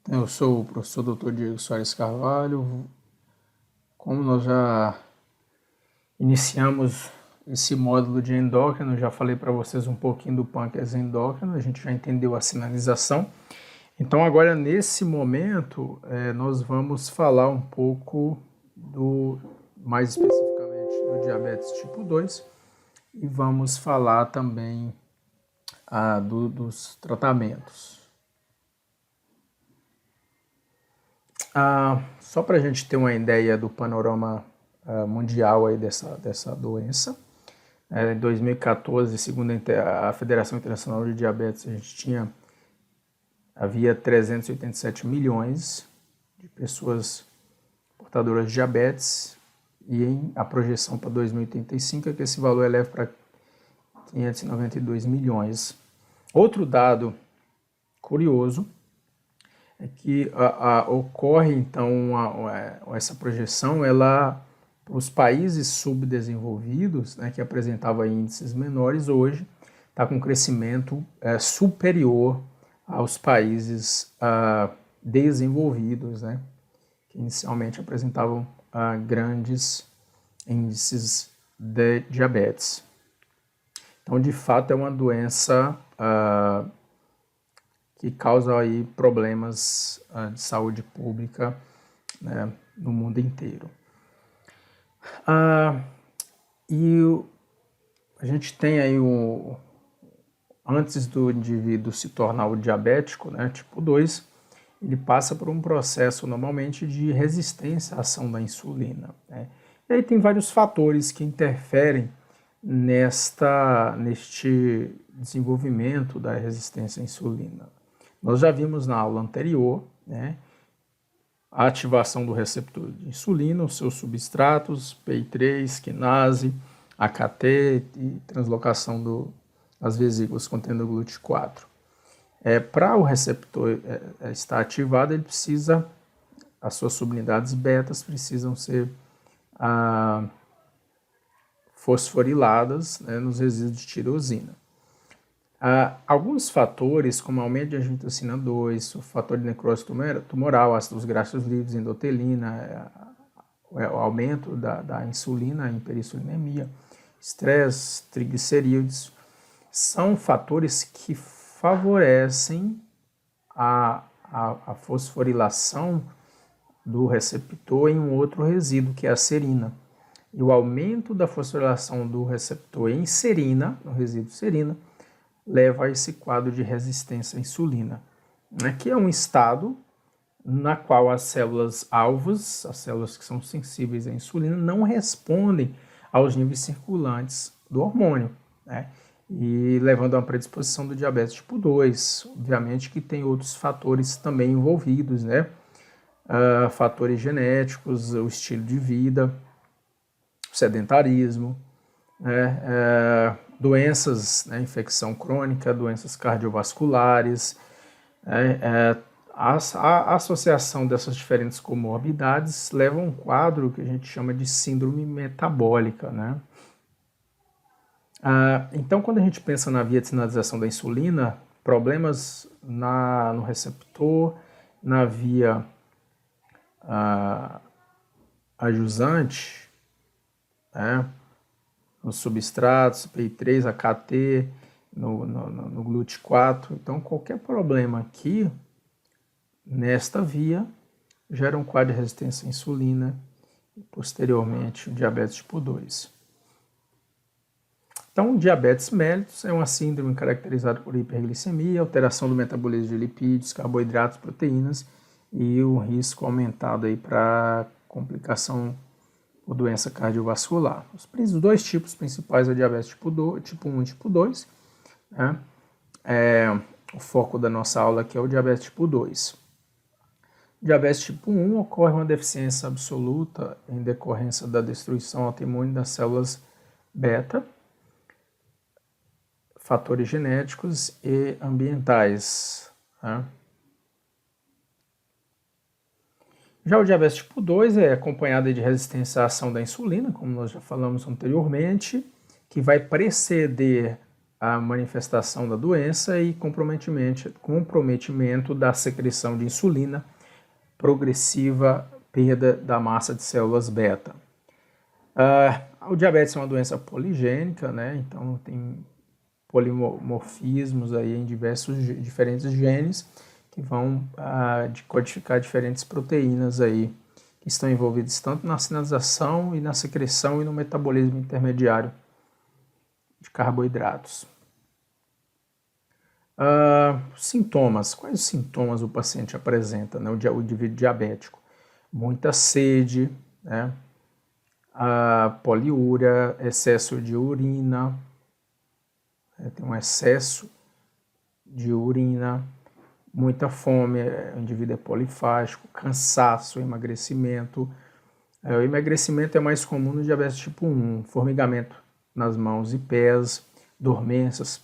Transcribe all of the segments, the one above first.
Eu sou o professor Dr. Diego Soares Carvalho. Como nós já iniciamos esse módulo de endócrino, já falei para vocês um pouquinho do pâncreas endócrino, a gente já entendeu a sinalização. Então agora nesse momento nós vamos falar um pouco mais especificamente do diabetes tipo 2 e vamos falar também dos tratamentos. Só para a gente ter uma ideia do panorama mundial aí dessa doença, em 2014, segundo a Federação Internacional de Diabetes, havia 387 milhões de pessoas portadoras de diabetes, e a projeção para 2085 é que esse valor eleve para 592 milhões. Outro dado curioso é que ocorre, então, essa projeção, para os países subdesenvolvidos, né, que apresentavam índices menores, hoje está com um crescimento superior aos países desenvolvidos, né, que inicialmente apresentavam grandes índices de diabetes. Então, de fato, é uma doença que causa aí problemas de saúde pública, né, no mundo inteiro. E a gente tem aí antes do indivíduo se tornar o diabético, né, tipo 2, ele passa por um processo normalmente de resistência à ação da insulina, né? E aí tem vários fatores que interferem neste desenvolvimento da resistência à insulina. Nós já vimos na aula anterior, né, a ativação do receptor de insulina, os seus substratos, PI3, quinase, AKT e translocação das vesículas contendo GLUT4. Para o receptor estar ativado, as suas subunidades betas precisam ser fosforiladas, né, nos resíduos de tireosina. Alguns fatores, como aumento de angiotensina 2, o fator de necrose tumoral, ácidos graxos livres, endotelina, o aumento da insulina, hiperinsulinemia, estresse, triglicerídeos, são fatores que favorecem a fosforilação do receptor em um outro resíduo, que é a serina. E o aumento da fosforilação do receptor em serina, no resíduo serina, leva a esse quadro de resistência à insulina, né, que é um estado na qual as células alvos, as células que são sensíveis à insulina, não respondem aos níveis circulantes do hormônio, né, e levando a uma predisposição do diabetes tipo 2. Obviamente que tem outros fatores também envolvidos, né, fatores genéticos, o estilo de vida, o sedentarismo, né, doenças, né, infecção crônica, doenças cardiovasculares, a associação dessas diferentes comorbidades leva a um quadro que a gente chama de síndrome metabólica, né? Então, quando a gente pensa na via de sinalização da insulina, problemas no receptor, na via ajusante, né, nos substratos, PI3, AKT, no GLUT4. Então, qualquer problema aqui, nesta via, gera um quadro de resistência à insulina e, posteriormente, o diabetes tipo 2. Então, o diabetes mellitus é uma síndrome caracterizada por hiperglicemia, alteração do metabolismo de lipídios, carboidratos, proteínas e o risco aumentado aí para complicação ou doença cardiovascular. Os dois tipos principais é o diabetes tipo 1 e tipo 2. Né? O foco da nossa aula aqui é o diabetes tipo 2. O diabetes tipo 1 ocorre uma deficiência absoluta em decorrência da destruição autoimune das células beta, fatores genéticos e ambientais. Né? Já o diabetes tipo 2 é acompanhado de resistência à ação da insulina, como nós já falamos anteriormente, que vai preceder a manifestação da doença e comprometimento da secreção de insulina, progressiva perda da massa de células beta. O diabetes é uma doença poligênica, né? Então tem polimorfismos aí em diferentes genes que vão codificar diferentes proteínas aí que estão envolvidas tanto na sinalização e na secreção e no metabolismo intermediário de carboidratos. Sintomas. Quais sintomas o paciente apresenta, né? O indivíduo diabético? Muita sede, né? Poliúria, excesso de urina, tem um excesso de urina, muita fome, o indivíduo é polifágico, cansaço, emagrecimento. O emagrecimento é mais comum no diabetes tipo 1, formigamento nas mãos e pés, dormências,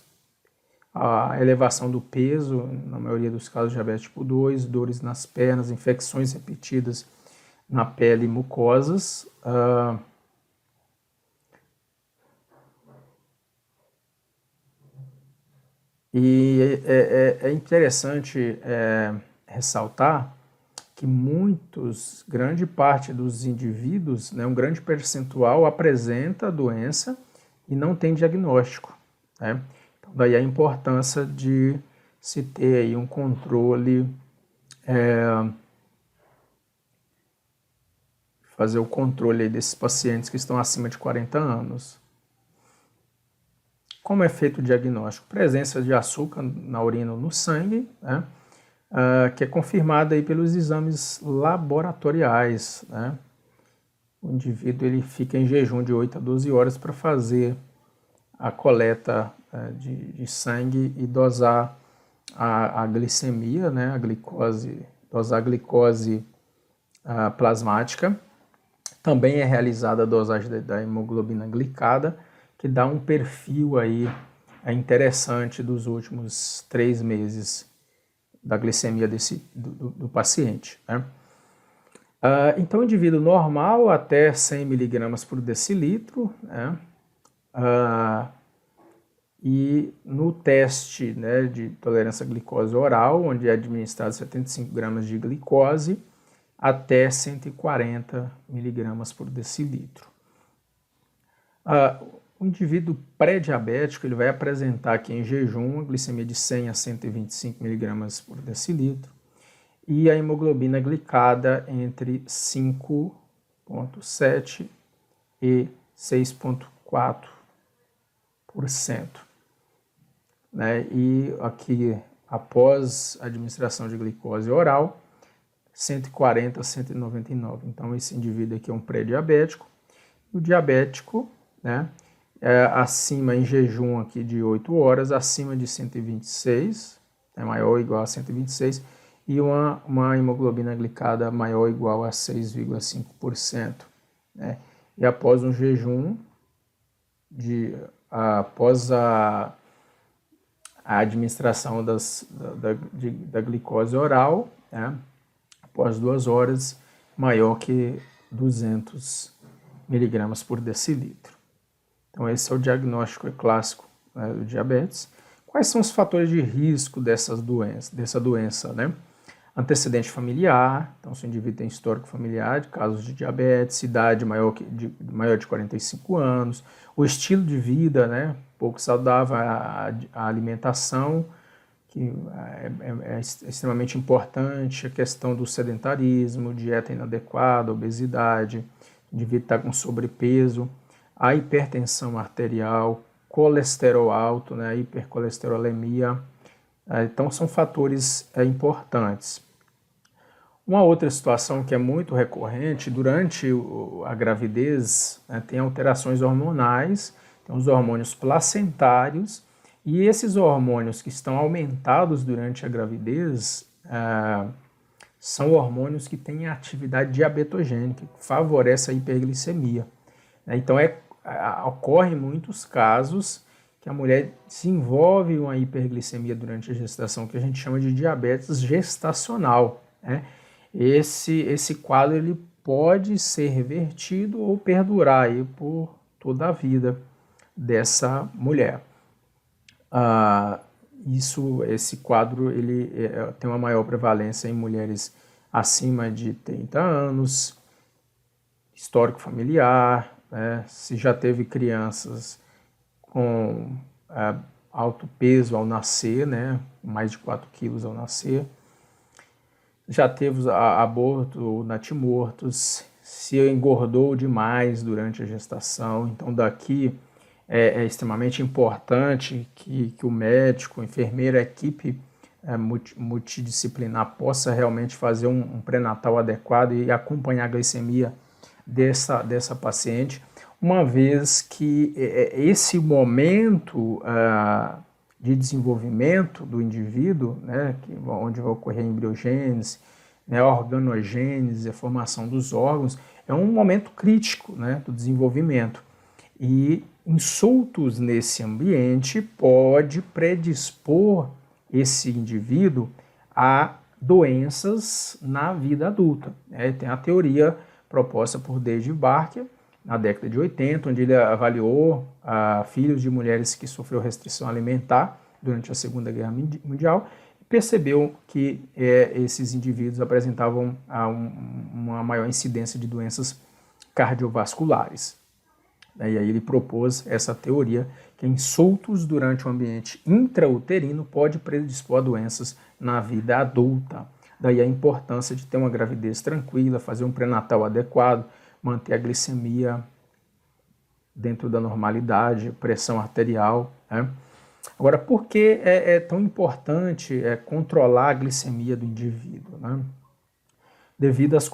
a elevação do peso, na maioria dos casos diabetes tipo 2, dores nas pernas, infecções repetidas na pele e mucosas. E é interessante ressaltar que grande parte dos indivíduos, né, um grande percentual apresenta a doença e não tem diagnóstico, né? Então, daí a importância de se ter aí um controle, fazer o controle aí desses pacientes que estão acima de 40 anos. Como é feito o diagnóstico? Presença de açúcar na urina ou no sangue, né? Que é confirmada aí pelos exames laboratoriais, né? O indivíduo ele fica em jejum de 8 a 12 horas para fazer a coleta de sangue e dosar a glicemia, né? A glicose, dosar a glicose plasmática. Também é realizada a dosagem da hemoglobina glicada, que dá um perfil aí interessante dos últimos 3 meses da glicemia do paciente, né? Então, o indivíduo normal até 100 mg por decilitro, né? E no teste, né, de tolerância à glicose oral, onde é administrado 75 gramas de glicose, até 140 mg por decilitro. O indivíduo pré-diabético ele vai apresentar aqui em jejum a glicemia de 100 a 125 mg por decilitro e a hemoglobina glicada entre 5,7% e 6,4%. Né? E aqui, após a administração de glicose oral, 140 a 199. Então, esse indivíduo aqui é um pré-diabético. O diabético, né, acima em jejum aqui de 8 horas, acima de 126, é maior ou igual a 126, e uma hemoglobina glicada maior ou igual a 6,5%. Né? E após um jejum, após a administração da glicose oral, né, após 2 horas, maior que 200 mg por decilitro. Então, esse é o diagnóstico clássico, né, do diabetes. Quais são os fatores de risco dessa doença, né? Antecedente familiar, então se o indivíduo tem histórico familiar de casos de diabetes, idade maior de 45 anos, o estilo de vida, né, pouco saudável, a alimentação, que é extremamente importante, a questão do sedentarismo, dieta inadequada, obesidade, o indivíduo está com sobrepeso, a hipertensão arterial, colesterol alto, né, a hipercolesterolemia. Então, são fatores importantes. Uma outra situação que é muito recorrente durante a gravidez, né, tem alterações hormonais, tem os hormônios placentários, e esses hormônios que estão aumentados durante a gravidez são hormônios que têm atividade diabetogênica, que favorece a hiperglicemia. Então, ocorre em muitos casos que a mulher desenvolve uma hiperglicemia durante a gestação, que a gente chama de diabetes gestacional, né? Esse quadro ele pode ser revertido ou perdurar aí por toda a vida dessa mulher. Ah, esse quadro ele tem uma maior prevalência em mulheres acima de 30 anos, histórico familiar, né? Se já teve crianças com alto peso ao nascer, né? Mais de 4 quilos ao nascer, já teve aborto ou natimortos, se engordou demais durante a gestação. Então daqui é extremamente importante que o médico, a enfermeira, a equipe multidisciplinar possa realmente fazer um pré-natal adequado e acompanhar a glicemia dessa paciente, uma vez que esse momento de desenvolvimento do indivíduo, né, onde vai ocorrer a embriogênese, né, a organogênese, a formação dos órgãos, é um momento crítico, né, do desenvolvimento. E insultos nesse ambiente pode predispor esse indivíduo a doenças na vida adulta. Tem a teoria proposta por David Barker, na década de 80, onde ele avaliou filhos de mulheres que sofreram restrição alimentar durante a Segunda Guerra Mundial e percebeu que esses indivíduos apresentavam uma maior incidência de doenças cardiovasculares. E aí ele propôs essa teoria que insultos durante o ambiente intrauterino pode predispor a doenças na vida adulta. Daí a importância de ter uma gravidez tranquila, fazer um pré-natal adequado, manter a glicemia dentro da normalidade, pressão arterial, né? Agora, por que é tão importante controlar a glicemia do indivíduo, né? Devido às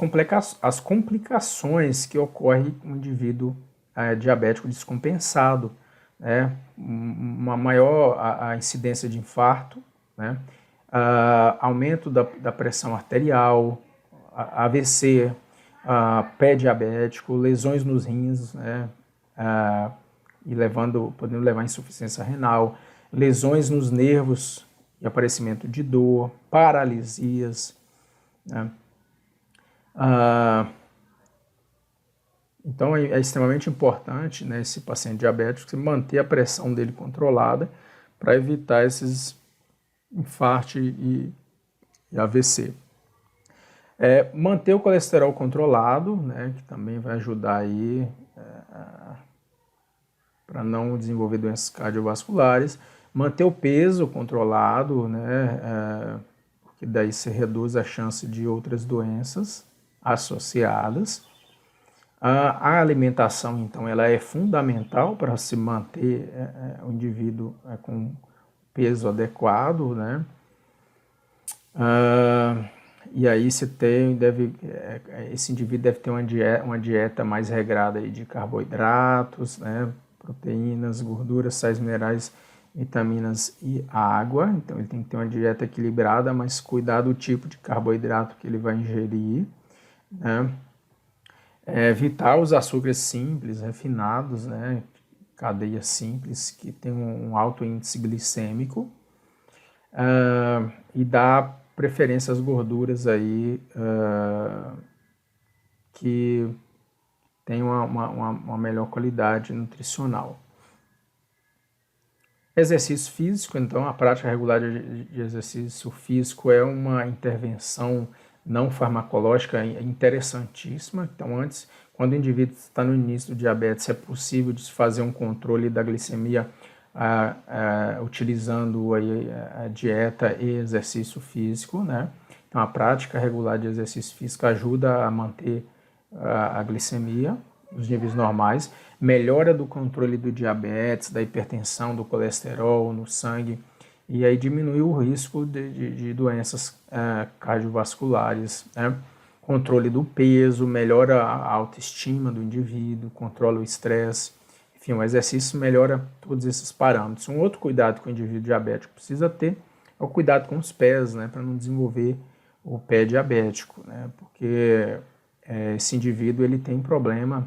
complicações que ocorrem com o indivíduo diabético descompensado, né? Uma maior a incidência de infarto, né? Aumento da pressão arterial, AVC, pé diabético, lesões nos rins, né? E podendo levar a insuficiência renal, lesões nos nervos e aparecimento de dor, paralisias, né? Então é extremamente importante, né, esse paciente diabético manter a pressão dele controlada para evitar esses infarto e AVC. Manter o colesterol controlado, né, que também vai ajudar aí para não desenvolver doenças cardiovasculares. Manter o peso controlado, né, porque daí se reduz a chance de outras doenças associadas. A alimentação, então, ela é fundamental para se manter o indivíduo com peso adequado, né? E aí esse indivíduo deve ter uma dieta mais regrada aí de carboidratos, né? Proteínas, gorduras, sais minerais, vitaminas e água. Então ele tem que ter uma dieta equilibrada, mas cuidar do tipo de carboidrato que ele vai ingerir, né? Evitar os açúcares simples, refinados, né? Cadeia simples, que tem um alto índice glicêmico, e dar preferência às gorduras aí que tem uma melhor qualidade nutricional. Exercício físico, então a prática regular de exercício físico é uma intervenção não farmacológica interessantíssima. Então antes, quando o indivíduo está no início do diabetes, é possível de fazer um controle da glicemia utilizando aí a dieta e exercício físico, né? Então a prática regular de exercício físico ajuda a manter a glicemia nos níveis normais, melhora do controle do diabetes, da hipertensão, do colesterol no sangue, e aí diminui o risco de doenças cardiovasculares, né? Controle do peso, melhora a autoestima do indivíduo, controla o estresse. Enfim, o exercício melhora todos esses parâmetros. Um outro cuidado que o indivíduo diabético precisa ter é o cuidado com os pés, né? Para não desenvolver o pé diabético, né? Porque esse indivíduo ele tem problemas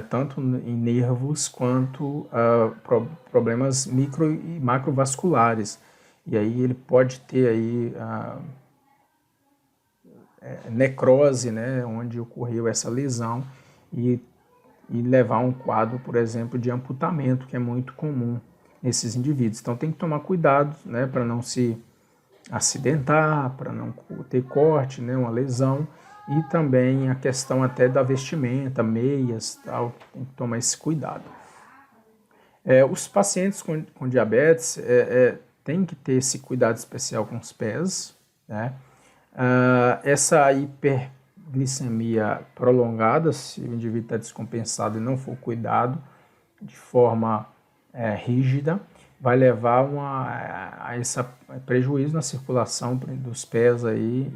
tanto em nervos quanto problemas micro e macrovasculares. E aí ele pode ter aí necrose, né, onde ocorreu essa lesão, e e levar a um quadro, por exemplo, de amputamento, que é muito comum nesses indivíduos. Então tem que tomar cuidado, né, para não se acidentar, para não ter corte, né, uma lesão, e também a questão até da vestimenta, meias, tal, tem que tomar esse cuidado. Os pacientes com diabetes têm que ter esse cuidado especial com os pés, né? Essa hiperglicemia prolongada, se o indivíduo está descompensado e não for cuidado de forma rígida, vai levar a esse prejuízo na circulação dos pés aí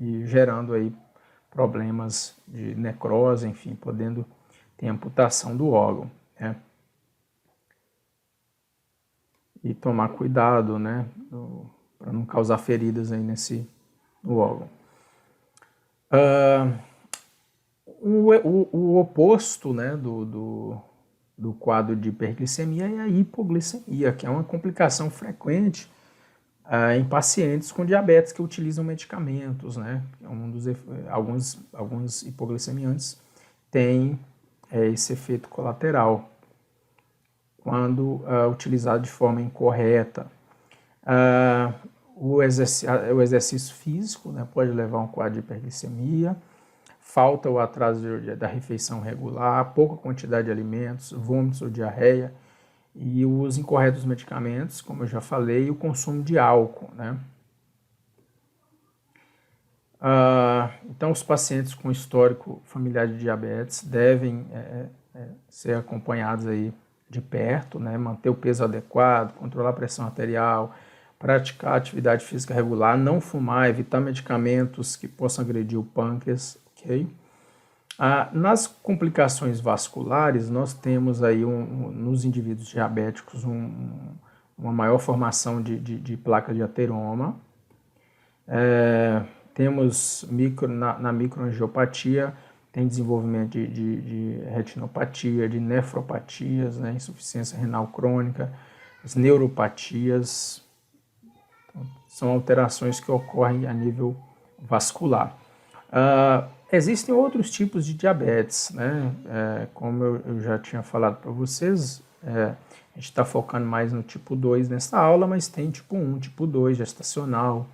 e gerando aí problemas de necrose, enfim, podendo ter amputação do órgão, né? E tomar cuidado, né, para não causar feridas aí no órgão. O oposto, né, do quadro de hiperglicemia é a hipoglicemia, que é uma complicação frequente em pacientes com diabetes que utilizam medicamentos, né? Alguns hipoglicemiantes têm esse efeito colateral quando utilizado de forma incorreta. O exercício físico, né, pode levar a um quadro de hiperglicemia, falta ou atraso da refeição regular, pouca quantidade de alimentos, vômitos ou diarreia, e o uso incorreto dos medicamentos, como eu já falei, e o consumo de álcool, né? Então, os pacientes com histórico familiar de diabetes devem ser acompanhados aí de perto, né? Manter o peso adequado, controlar a pressão arterial, praticar atividade física regular, não fumar, evitar medicamentos que possam agredir o pâncreas, ok? Nas complicações vasculares, nós temos aí nos indivíduos diabéticos uma maior formação de placa de ateroma. Temos na microangiopatia, tem desenvolvimento de retinopatia, de nefropatias, né, insuficiência renal crônica, as neuropatias. Então, são alterações que ocorrem a nível vascular. Existem outros tipos de diabetes, né? Como eu já tinha falado para vocês, a gente está focando mais no tipo 2 nessa aula, mas tem tipo 1, tipo 2, gestacional,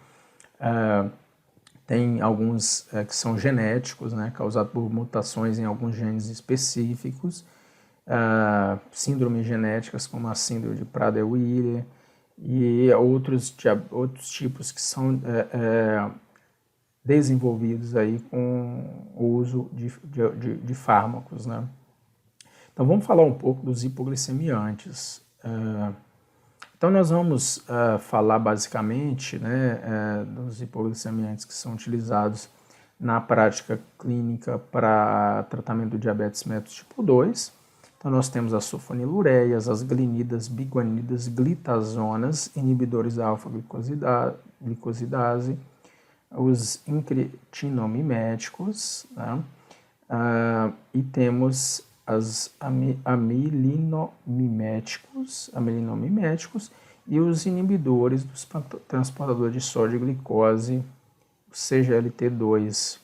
tem alguns que são genéticos, né, causados por mutações em alguns genes específicos, síndromes genéticas como a síndrome de Prader-Willi e outros tipos que são desenvolvidos aí com o uso de fármacos, né? Então vamos falar um pouco dos hipoglicemiantes. Então nós vamos falar basicamente, né, dos hipoglicemiantes que são utilizados na prática clínica para tratamento do diabetes mellitus tipo 2. Então nós temos as sulfonilureias, as glinidas, biguanidas, glitazonas, inibidores da alfa-glicosidase, os incretinomiméticos, né? E temos as amilinomiméticos e os inibidores dos transportadores de sódio e glicose, o CGLT2.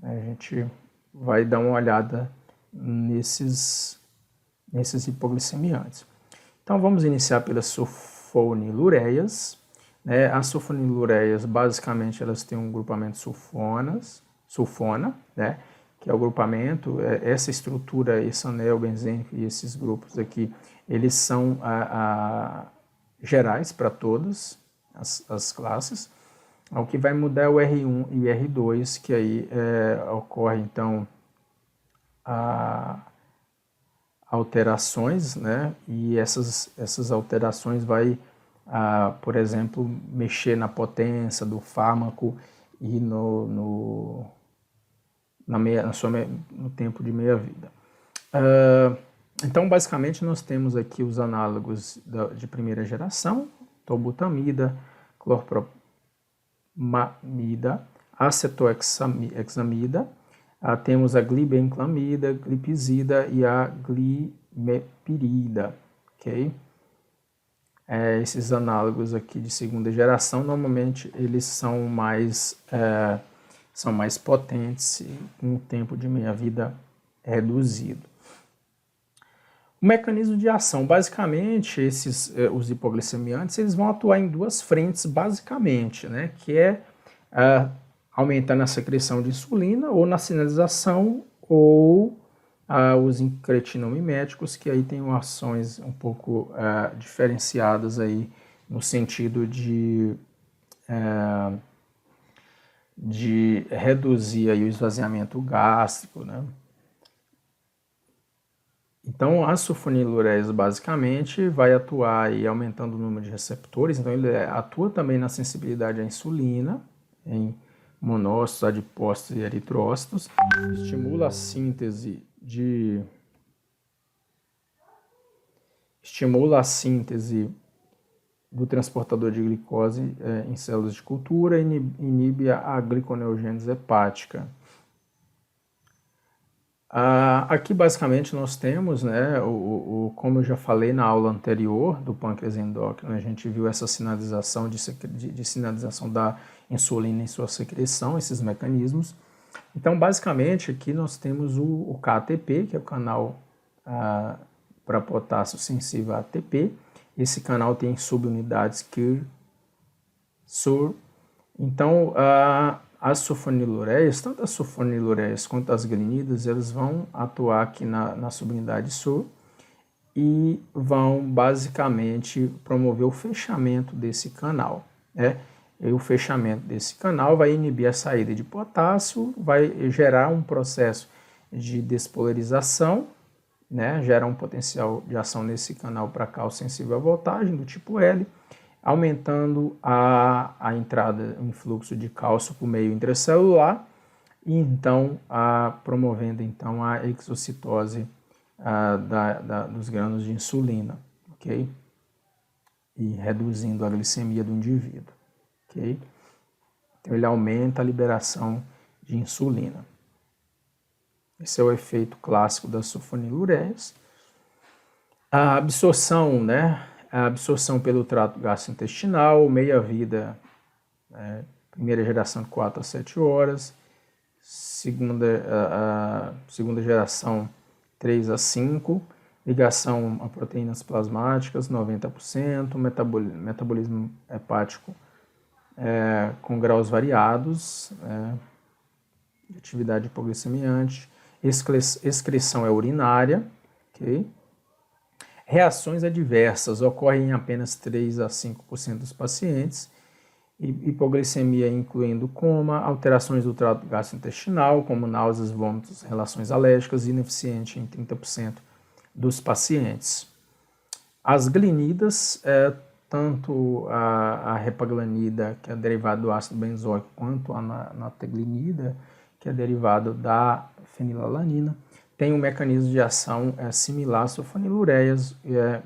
A gente vai dar uma olhada nesses hipoglicemiantes. Então vamos iniciar pelas sulfonilureias. As sulfonilureias, basicamente, elas têm um grupamento sulfona, né, que é o grupamento, essa estrutura, esse anel benzênico e esses grupos aqui, eles são gerais para todas as classes. O que vai mudar é o R1 e R2, que aí ocorre, então, alterações, né, e essas alterações vai, por exemplo, mexer na potência do fármaco e no tempo de meia-vida. Então, basicamente, nós temos aqui os análogos de primeira geração, tolbutamida, clorpropamida, acetohexamida, temos a glibenclamida, glipizida e a glimepirida, ok? Esses análogos aqui de segunda geração, normalmente eles são mais potentes e com um tempo de meia-vida reduzido. O mecanismo de ação, basicamente, os hipoglicemiantes, eles vão atuar em duas frentes, basicamente, né, que é aumentando a secreção de insulina, ou na sinalização, ou os incretinamiméticos, que aí tem ações um pouco diferenciadas aí, no sentido de reduzir aí o esvaziamento gástrico, né. Então, a sulfonilurease basicamente vai atuar aí aumentando o número de receptores, então ele atua também na sensibilidade à insulina, em monócitos, adipócitos e eritrócitos, estimula a síntese do transportador de glicose em células de cultura e inibe a gliconeogênese hepática. Aqui basicamente nós temos, né, como eu já falei na aula anterior do pâncreas endócrino, a gente viu essa sinalização de sinalização da insulina em sua secreção, esses mecanismos. Então basicamente aqui nós temos o KATP, que é o canal para potássio sensível a ATP. Esse canal tem subunidades KIR/SUR. Então as sulfonilureias, tanto as sulfonilureias quanto as glinidas, eles vão atuar aqui na subunidade SUR e vão basicamente promover o fechamento desse canal, né? E o fechamento desse canal vai inibir a saída de potássio, vai gerar um processo de despolarização, né? Gera um potencial de ação nesse canal para cálcio sensível à voltagem do tipo L, aumentando a entrada em fluxo de cálcio por meio intracelular e então promovendo então a exocitose dos grânulos de insulina, ok? E reduzindo a glicemia do indivíduo, ok? Então ele aumenta a liberação de insulina. Esse é o efeito clássico das sulfonilureias. A absorção, né? A absorção pelo trato gastrointestinal, meia-vida, primeira geração de 4 a 7 horas, segunda geração 3 a 5, ligação a proteínas plasmáticas 90%, metabolismo hepático com graus variados, de atividade hipoglicemiante, excreção é urinária, ok? Reações adversas ocorrem em apenas 3 a 5% dos pacientes, hipoglicemia incluindo coma, alterações do trato gastrointestinal, como náuseas, vômitos, reações alérgicas, ineficiente em 30% dos pacientes. As glinidas, tanto a repaglanida, que é derivada do ácido benzoico, quanto a nateglinida, que é derivado da fenilalanina, tem um mecanismo de ação similar às sulfonilureias,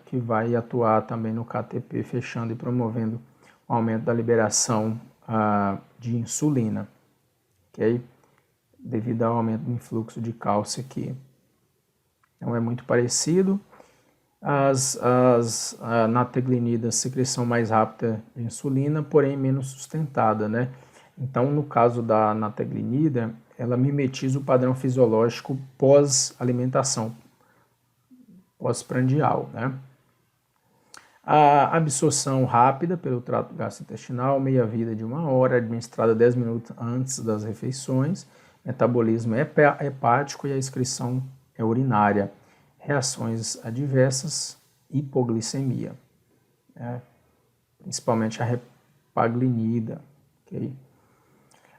que vai atuar também no KTP, fechando e promovendo o aumento da liberação de insulina, ok? Devido ao aumento do influxo de cálcio aqui. Então é muito parecido. As nateglinidas, secreção mais rápida de insulina, porém menos sustentada, né? Então, no caso da nateglinida, ela mimetiza o padrão fisiológico pós-alimentação, pós-prandial, né? A absorção rápida pelo trato gastrointestinal, meia-vida de 1 hora, administrada 10 minutos antes das refeições, metabolismo hepático e a excreção é urinária. Reações adversas, hipoglicemia, né? Principalmente a repaglinida, ok?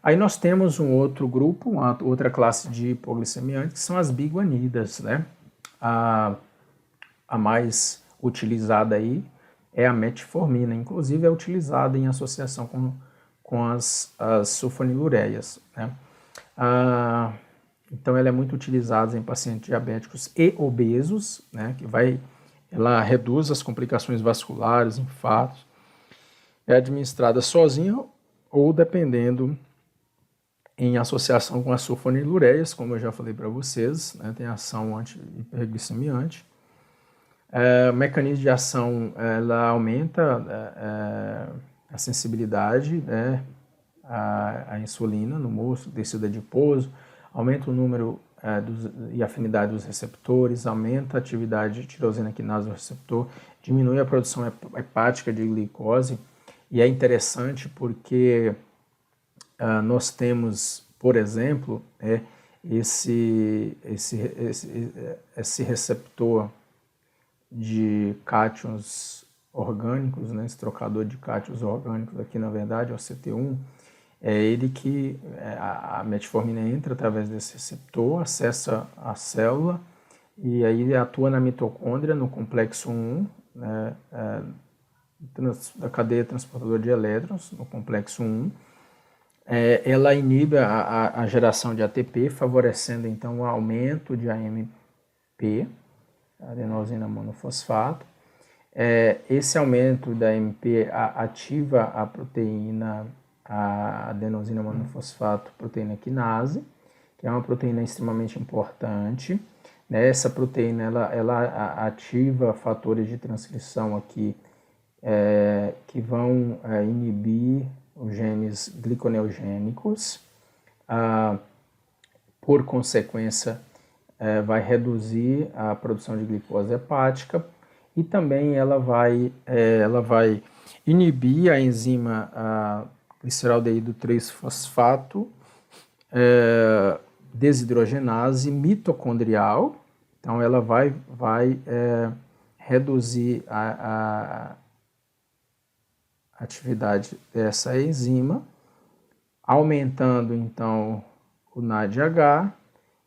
Aí nós temos um outro grupo, outra classe de hipoglicemiantes, que são as biguanidas, né? A mais utilizada aí é a metformina, inclusive é utilizada em associação com as sulfonilureias, né? Então ela é muito utilizada em pacientes diabéticos e obesos, né? Ela reduz as complicações vasculares, infartos, é administrada sozinha ou dependendo em associação com as sulfonilureias, como eu já falei para vocês, né? Tem ação anti-hiperglicemiante. O mecanismo de ação, ela aumenta a sensibilidade, né, à insulina no músculo, tecido adiposo, aumenta o número e afinidade dos receptores, aumenta a atividade de tirosina quinase do receptor, diminui a produção hepática de glicose, e é interessante porque nós temos, por exemplo, esse receptor de cátions orgânicos, né, esse trocador de cátions orgânicos aqui, na verdade, é o CT1, é ele que a metformina entra através desse receptor, acessa a célula e aí atua na mitocôndria, no complexo 1, né, da cadeia transportadora de elétrons, no complexo 1. Ela inibe a geração de ATP, favorecendo então o aumento de AMP, adenosina monofosfato. Esse aumento da AMP ativa a proteína, a adenosina monofosfato proteína quinase, que é uma proteína extremamente importante. Essa proteína ela ativa fatores de transcrição aqui que vão inibir os genes gliconeogênicos. Por consequência, vai reduzir a produção de glicose hepática e também ela vai inibir a enzima gliceraldeído 3-fosfato desidrogenase mitocondrial. Então ela vai reduzir a atividade dessa enzima, aumentando então o NADH,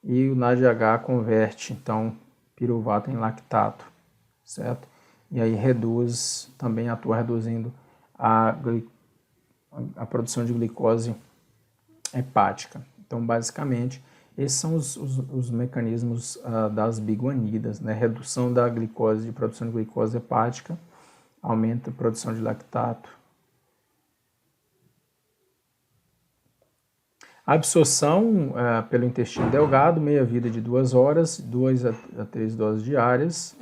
e o NADH converte então piruvato em lactato, certo? E aí também atua reduzindo a produção de glicose hepática. Então, basicamente, esses são os mecanismos das biguanidas, né? Redução da glicose, de produção de glicose hepática, aumenta a produção de lactato. A absorção pelo intestino delgado, meia-vida de 2 horas, 2 a 3 doses diárias,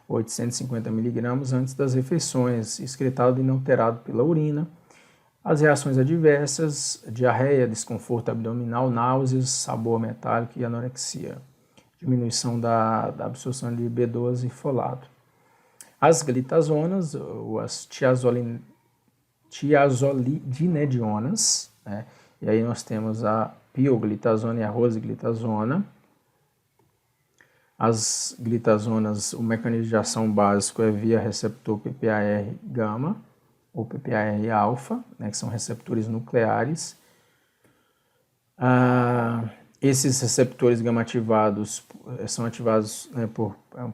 850 mg antes das refeições, excretado inalterado pela urina. As reações adversas, diarreia, desconforto abdominal, náuseas, sabor metálico e anorexia. Diminuição da absorção de B12 e folato. As glitazonas, ou as tiazolidinedionas, né? E aí nós temos a pioglitazona e a rosiglitazona. As glitazonas, o mecanismo de ação básico é via receptor PPAR-gama ou PPAR-alfa, né, que são receptores nucleares. Esses receptores gama ativados são ativados, né, por um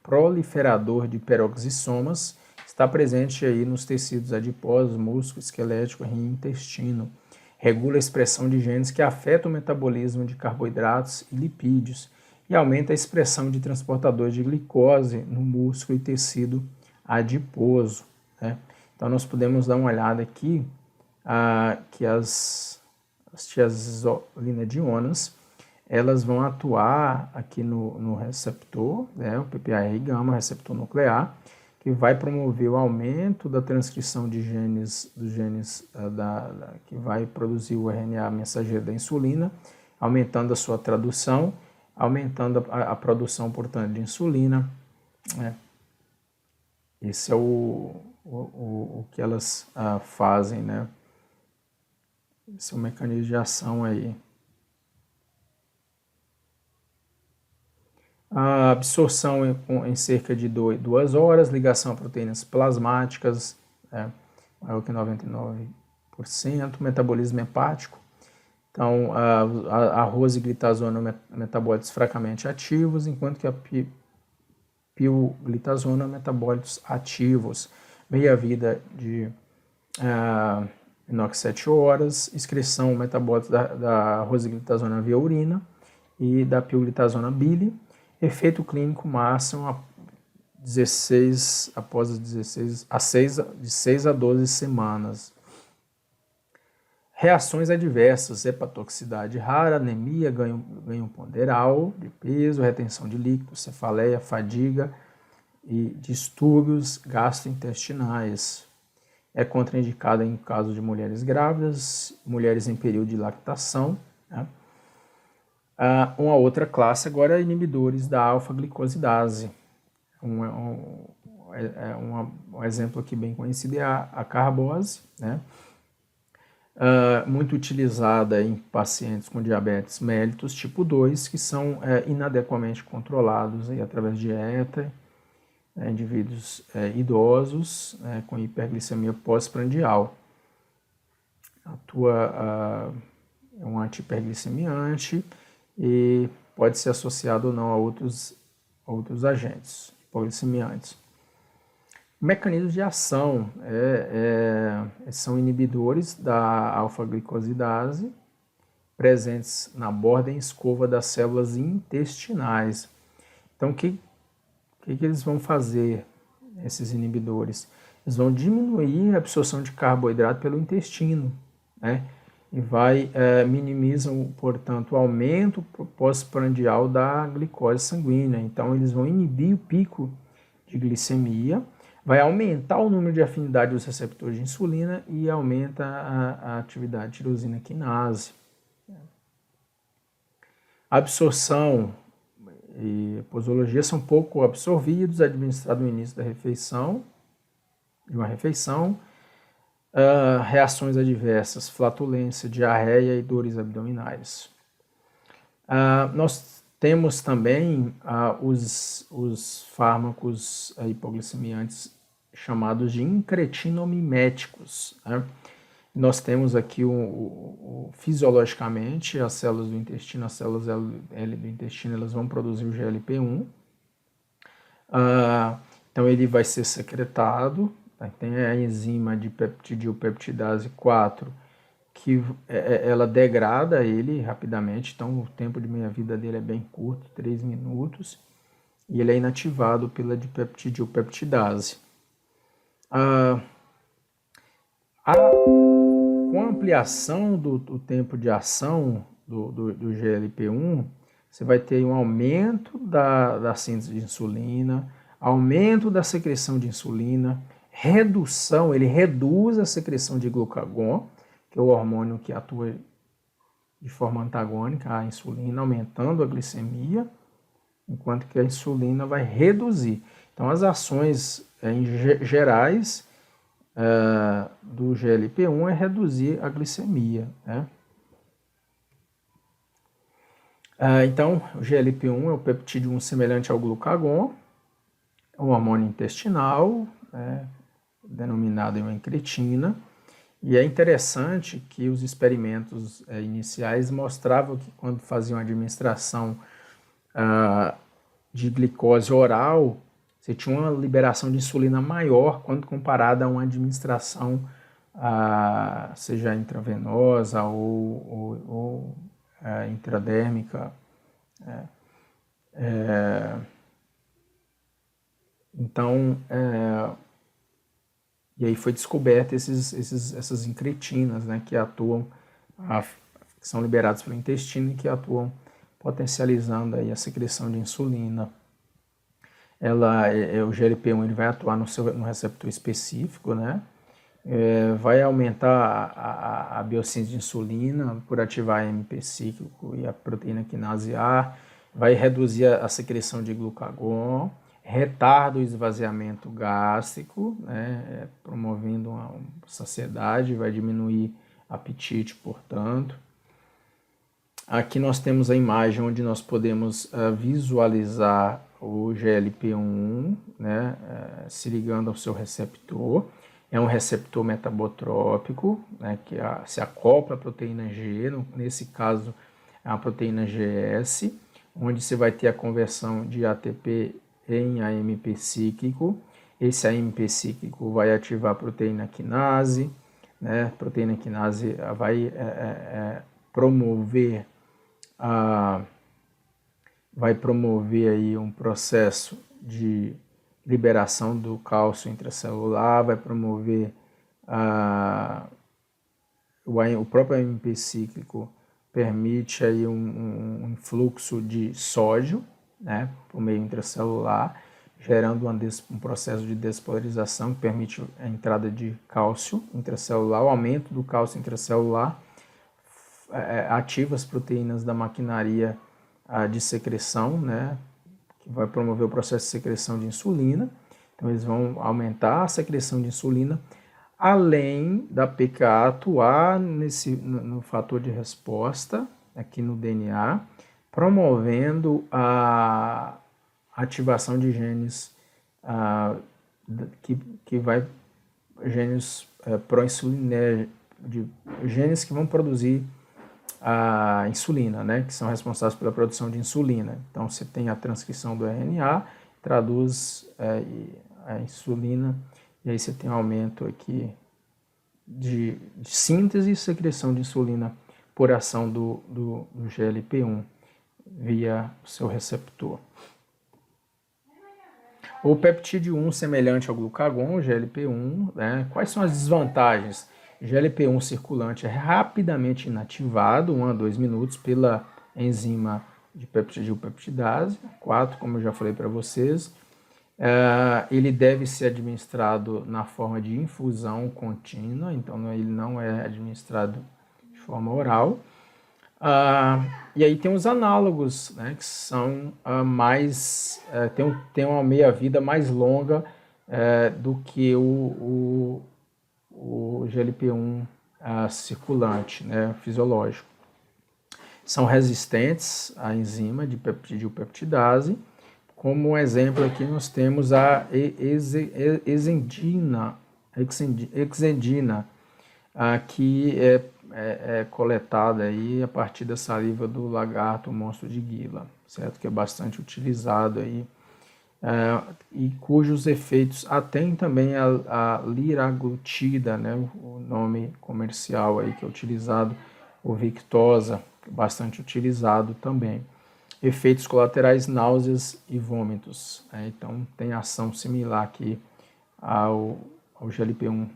proliferador de peroxisomas. Está presente aí nos tecidos adiposos, músculo, esquelético, rim e intestino. Regula a expressão de genes que afetam o metabolismo de carboidratos e lipídios e aumenta a expressão de transportadores de glicose no músculo e tecido adiposo, né? Então, nós podemos dar uma olhada aqui que as tiazolinedionas, elas vão atuar aqui no receptor, né, o PPAR-gama, receptor nuclear, que vai promover o aumento da transcrição de dos genes que vai produzir o RNA mensageiro da insulina, aumentando a sua tradução, aumentando a produção, portanto, de insulina, né? Esse é o que elas fazem, né? Esse é o mecanismo de ação aí. A absorção em cerca de 2 horas, ligação a proteínas plasmáticas, maior que 99%, metabolismo hepático. Então, a rosiglitazona, metabólitos fracamente ativos, enquanto que a pioglitazona, metabólitos ativos. Meia-vida de 7 horas, excreção metabólitos da rosiglitazona via urina e da pioglitazona bile. Efeito clínico máximo de 6 a 12 semanas. Reações adversas, hepatotoxicidade rara, anemia, ganho ponderal de peso, retenção de líquidos, cefaleia, fadiga e distúrbios gastrointestinais. É contraindicada em caso de mulheres grávidas, mulheres em período de lactação, né? Uma outra classe agora é inibidores da alfa-glicosidase. Um exemplo aqui bem conhecido é a carbose, né? Muito utilizada em pacientes com diabetes mellitus tipo 2, que são inadequadamente controlados aí, através de dieta, indivíduos idosos com hiperglicemia pós-prandial. Atua é um anti-hiperglicemiante e pode ser associado ou não a outros agentes hipoglicemiantes. Mecanismos de ação são inibidores da alfa-glicosidase, presentes na borda e escova das células intestinais. Então, o que eles vão fazer, esses inibidores? Eles vão diminuir a absorção de carboidrato pelo intestino, né? E minimizam, portanto, o aumento pós-prandial da glicose sanguínea. Então, eles vão inibir o pico de glicemia, vai aumentar o número de afinidade dos receptores de insulina e aumenta a atividade de tirosina quinase. A absorção e posologia são pouco absorvidos, administrados no início de uma refeição. Reações adversas, flatulência, diarreia e dores abdominais. Nós temos também os fármacos hipoglicemiantes chamados de incretinomiméticos, né? Nós temos aqui fisiologicamente as células do intestino, as células L do intestino, elas vão produzir o GLP-1. Então ele vai ser secretado, tem a enzima de peptidilpeptidase 4, que ela degrada ele rapidamente, então o tempo de meia-vida dele é bem curto, 3 minutos, e ele é inativado pela dipeptidilpeptidase. Com a ampliação do tempo de ação do GLP-1, você vai ter um aumento da síntese de insulina, aumento da secreção de insulina, ele reduz a secreção de glucagon, que é o hormônio que atua de forma antagônica à insulina, aumentando a glicemia, enquanto que a insulina vai reduzir. Então, as ações gerais do GLP-1 é reduzir a glicemia, né? Então, o GLP-1 é o peptídeo 1 semelhante ao glucagon, é um hormônio intestinal, denominado incretina, e é interessante que os experimentos iniciais mostravam que quando faziam a administração de glicose oral, você tinha uma liberação de insulina maior quando comparada a uma administração, seja intravenosa ou intradérmica. Então, e aí foi descoberta essas incretinas, né, que atuam, que são liberadas pelo intestino e que atuam potencializando aí a secreção de insulina. O GLP-1 ele vai atuar no receptor específico, né? Vai aumentar a biossíntese de insulina por ativar a AMP cíclico e a proteína quinase A, vai reduzir a secreção de glucagon, retarda o esvaziamento gástrico, né? Promovendo uma saciedade, vai diminuir apetite, portanto. Aqui nós temos a imagem onde nós podemos visualizar o GLP-1, né, se ligando ao seu receptor. É um receptor metabotrópico, né, que se acopla à proteína G, nesse caso é a proteína GS, onde você vai ter a conversão de ATP em AMP cíclico. Esse AMP cíclico vai ativar a proteína quinase, né, a proteína quinase vai promover aí um processo de liberação do cálcio intracelular, vai promover o próprio AMP cíclico permite aí um influxo de sódio, né, por meio intracelular, gerando um processo de despolarização que permite a entrada de cálcio intracelular, o aumento do cálcio intracelular, ativa as proteínas da maquinaria de secreção, né, que vai promover o processo de secreção de insulina. Então, eles vão aumentar a secreção de insulina, além da PKA atuar no fator de resposta, aqui no DNA, promovendo a ativação de genes que vai genes pró-insulina, de genes que vão produzir a insulina, né, que são responsáveis pela produção de insulina. Então, você tem a transcrição do RNA, traduz a insulina, e aí você tem um aumento aqui de síntese e secreção de insulina por ação do GLP-1 via o seu receptor. O peptídeo 1 semelhante ao glucagon, o GLP-1, né? Quais são as desvantagens? GLP-1 circulante é rapidamente inativado, 1 a 2 minutos, pela enzima de peptidilpeptidase, 4, como eu já falei para vocês. Ele deve ser administrado na forma de infusão contínua, então ele não é administrado de forma oral. E aí tem os análogos, né, que são tem uma meia-vida mais longa do que o GLP-1 circulante, né, fisiológico. São resistentes à enzima de peptidilpeptidase. Como um exemplo aqui nós temos a exendina, que é coletada aí a partir da saliva do lagarto monstro de Gila, certo? Que é bastante utilizado aí, e cujos efeitos atêm também a liraglutida, né? O nome comercial aí que é utilizado, o Victoza, bastante utilizado também. Efeitos colaterais, náuseas e vômitos, né? Então tem ação similar aqui ao GLP-1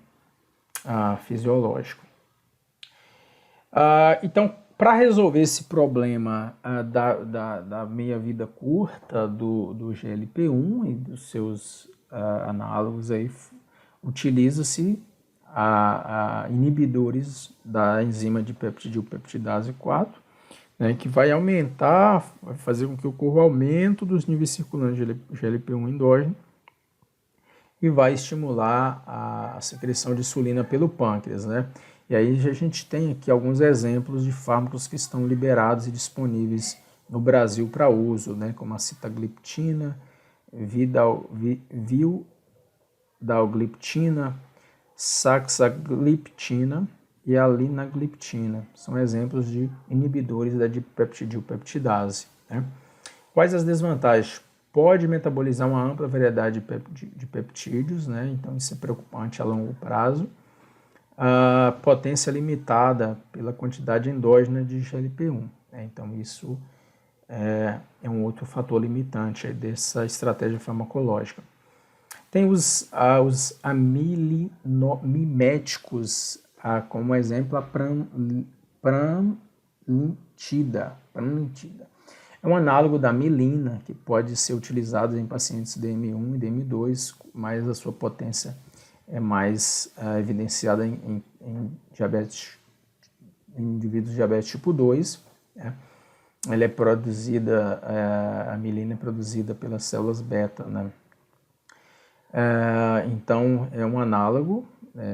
fisiológico. Então, para resolver esse problema da meia-vida curta do GLP-1 e dos seus análogos, aí utiliza-se inibidores da enzima de peptidilpeptidase 4, né, que vai fazer com que ocorra o aumento dos níveis circulantes de GLP-1 endógeno e vai estimular a secreção de insulina pelo pâncreas, né? E aí a gente tem aqui alguns exemplos de fármacos que estão liberados e disponíveis no Brasil para uso, né, como a sitagliptina, vildagliptina, saxagliptina e a linagliptina. São exemplos de inibidores da dipeptidilpeptidase, né? Quais as desvantagens? Pode metabolizar uma ampla variedade de peptídeos, né? Então isso é preocupante a longo prazo. A potência limitada pela quantidade endógena de GLP-1, né? Então isso é um outro fator limitante dessa estratégia farmacológica. Tem os amilimiméticos, como exemplo a pranlintida. É um análogo da milina, que pode ser utilizado em pacientes DM1 e DM2, mas a sua potência é mais evidenciada em indivíduos de diabetes tipo 2. Né? Ela é produzida, a milina é produzida pelas células beta, né? Então, é um análogo,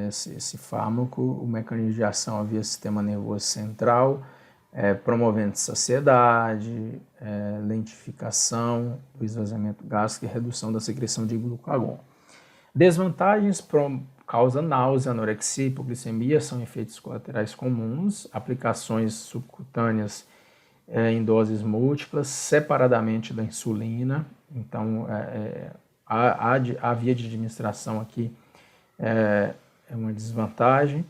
esse fármaco, o mecanismo de ação via sistema nervoso central, promovendo saciedade, lentificação do esvaziamento gástrico e redução da secreção de glucagon. Desvantagens: causa náusea, anorexia, hipoglicemia, são efeitos colaterais comuns, aplicações subcutâneas em doses múltiplas, separadamente da insulina. Então, a via de administração aqui é uma desvantagem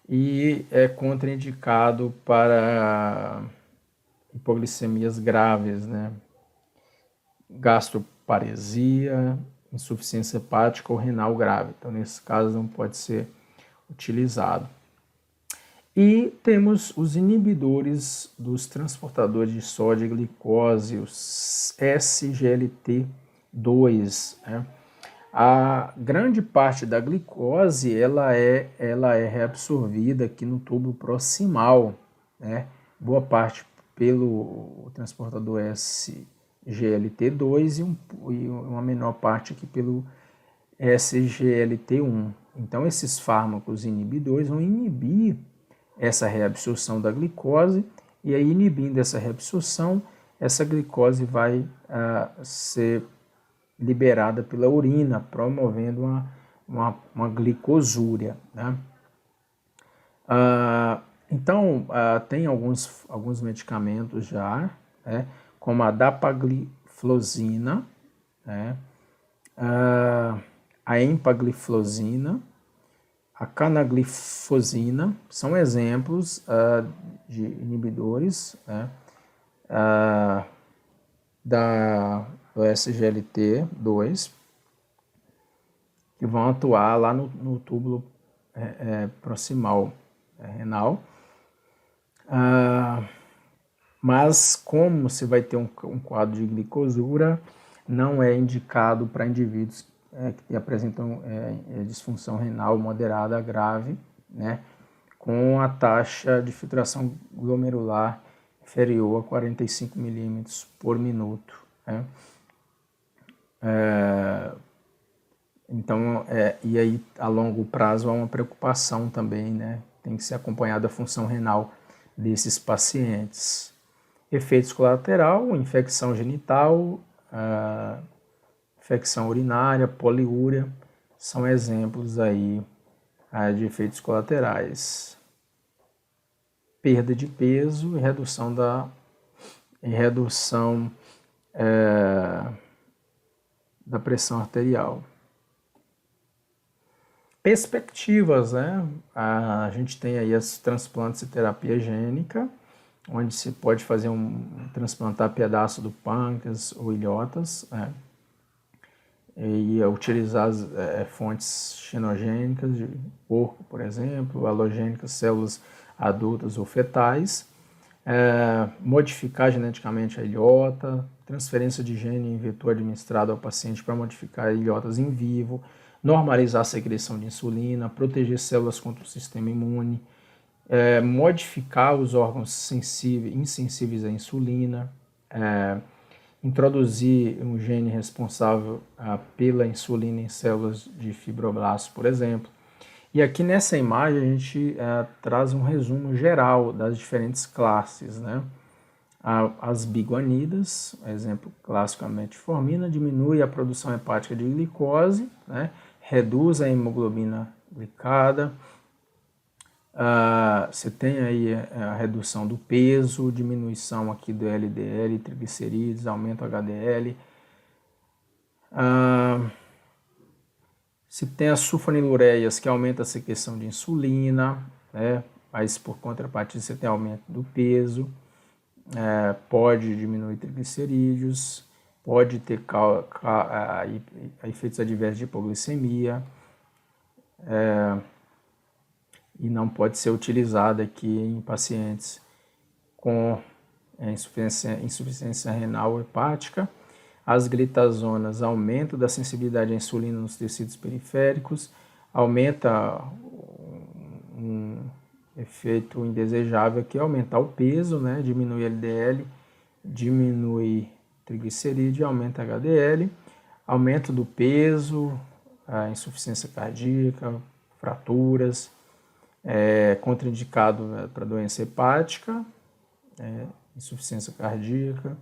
e é contraindicado para hipoglicemias graves, né? Gastroparesia, insuficiência hepática ou renal grave. Então, nesse caso, não pode ser utilizado. E temos os inibidores dos transportadores de sódio e glicose, os SGLT2, né? A grande parte da glicose ela é reabsorvida aqui no tubo proximal, né? Boa parte pelo transportador SGLT2 e uma menor parte aqui pelo SGLT1. Então, esses fármacos inibidores vão inibir essa reabsorção da glicose, e aí, inibindo essa reabsorção, essa glicose vai ser liberada pela urina, promovendo uma glicosúria, né? Então, tem alguns medicamentos já, né, como a dapagliflozina, né, a empagliflozina, a canaglifosina, são exemplos de inibidores, né, do SGLT2, que vão atuar lá no túbulo proximal renal. Mas como você vai ter um quadro de glicosura, não é indicado para indivíduos que apresentam disfunção renal moderada grave, né, com a taxa de filtração glomerular inferior a 45 milímetros por minuto, né? Então, e aí a longo prazo há uma preocupação também, né? Tem que ser acompanhada a função renal desses pacientes. Efeitos colaterais, infecção genital, infecção urinária, poliúria, são exemplos aí de efeitos colaterais. Perda de peso e redução da pressão arterial. Perspectivas, né? A gente tem aí os transplantes e terapia gênica, onde se pode fazer transplantar pedaço do pâncreas ou ilhotas, né? E utilizar fontes xenogênicas de porco, por exemplo, halogênicas, células adultas ou fetais, modificar geneticamente a ilhota, transferência de gene in vitro administrado ao paciente para modificar ilhotas em vivo, normalizar a secreção de insulina, proteger células contra o sistema imune, modificar os órgãos insensíveis à insulina, introduzir um gene responsável pela insulina em células de fibroblastos, por exemplo. E aqui nessa imagem a gente traz um resumo geral das diferentes classes, né? As biguanidas, exemplo clássico a metformina, diminui a produção hepática de glicose, né? Reduz a hemoglobina glicada. Você tem aí a redução do peso, diminuição aqui do LDL, triglicerídeos, aumento do HDL. Se tem as sulfonilureias, que aumenta a secreção de insulina, né? Mas por contrapartida você tem aumento do peso, pode diminuir triglicerídeos, pode ter efeitos adversos de hipoglicemia, e não pode ser utilizada aqui em pacientes com insuficiência renal hepática. As glitazonas aumentam da sensibilidade à insulina nos tecidos periféricos, aumenta um efeito indesejável que é aumentar o peso, né? Diminui LDL, diminui triglicerídeo, aumenta HDL, aumento do peso, a insuficiência cardíaca, fraturas, contraindicado para doença hepática, insuficiência cardíaca,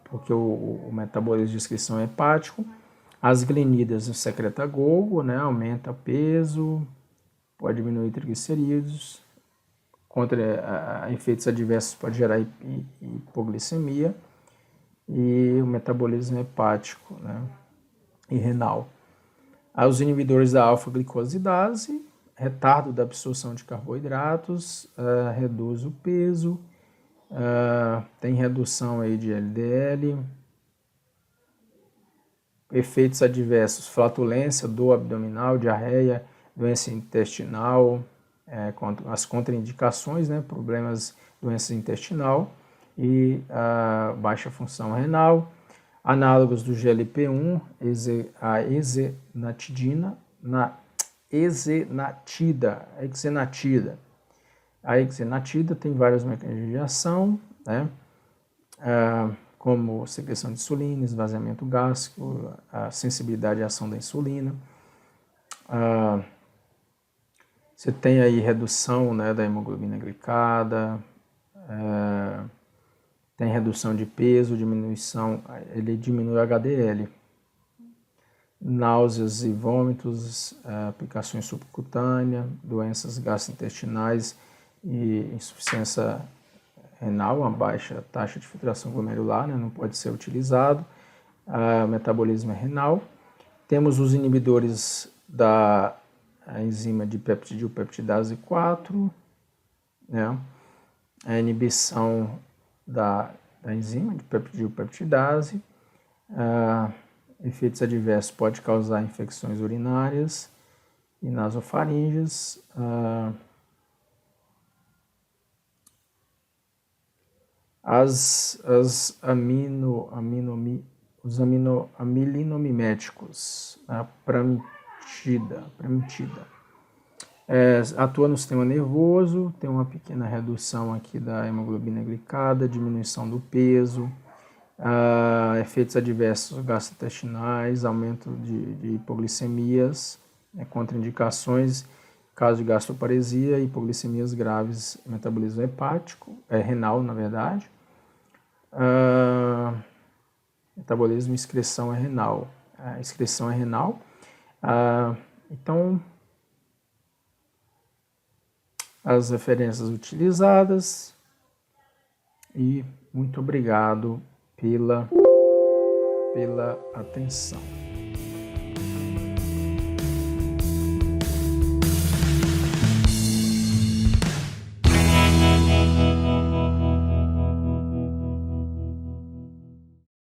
porque o metabolismo de excreção é hepático. As glinidas secreta GOLGO, né, aumenta peso, pode diminuir triglicerídeos, efeitos adversos pode gerar hipoglicemia, e o metabolismo hepático, né, e renal. Os inibidores da alfa-glicosidase, retardo da absorção de carboidratos, reduz o peso, tem redução aí de LDL, efeitos adversos, flatulência, dor abdominal, diarreia, doença intestinal, as contraindicações, né, problemas, doença intestinal e baixa função renal. Análogos do GLP-1, a exenatida, A exenatida tem vários mecanismos de ação, né? Como secreção de insulina, esvaziamento gástrico, a sensibilidade à ação da insulina. Você tem aí redução, né, da hemoglobina glicada, tem redução de peso, diminuição, ele diminui o HDL. Náuseas e vômitos, aplicações subcutâneas, doenças gastrointestinais e insuficiência renal, uma baixa taxa de filtração glomerular, né, não pode ser utilizado. Metabolismo renal. Temos os inibidores da enzima de peptidilpeptidase 4, né, a inibição da enzima de peptidilpeptidase. Efeitos adversos pode causar infecções urinárias e nasofaríngeas. Os aminomiméticos, a pramitida, atua no sistema nervoso, tem uma pequena redução aqui da hemoglobina glicada, diminuição do peso, efeitos adversos gastrointestinais, aumento de hipoglicemias, contraindicações, caso de gastroparesia, hipoglicemias graves, metabolismo hepático, renal, na verdade. Metabolismo e excreção é renal. A excreção é renal. Então, as referências utilizadas e muito obrigado pela atenção.